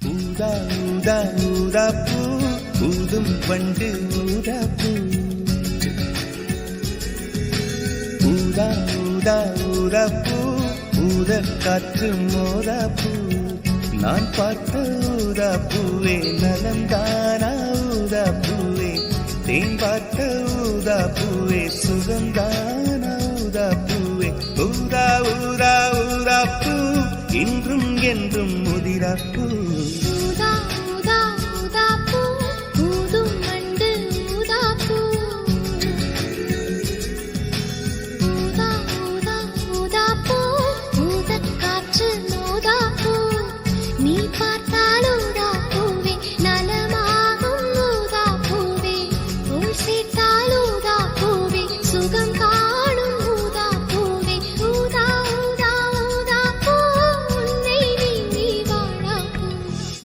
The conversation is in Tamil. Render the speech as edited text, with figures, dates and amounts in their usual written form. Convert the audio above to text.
ஊதா ஊதா ஊதா பூ ஊதும் பண்டு ஊதா பூ ஊதா ஊதா ஊதா பூ ஊத காற்று மோதா பூ நான் பார்த்த ஊதா பூவே நலந்தானா ஊதா பூவே தேன் பார்த்த ஊதா பூவே சுகந்தானா ஊதா பூவே ஊதா ஊதா ஊதா பூ இன்றும் என்றும் முதிரா பூ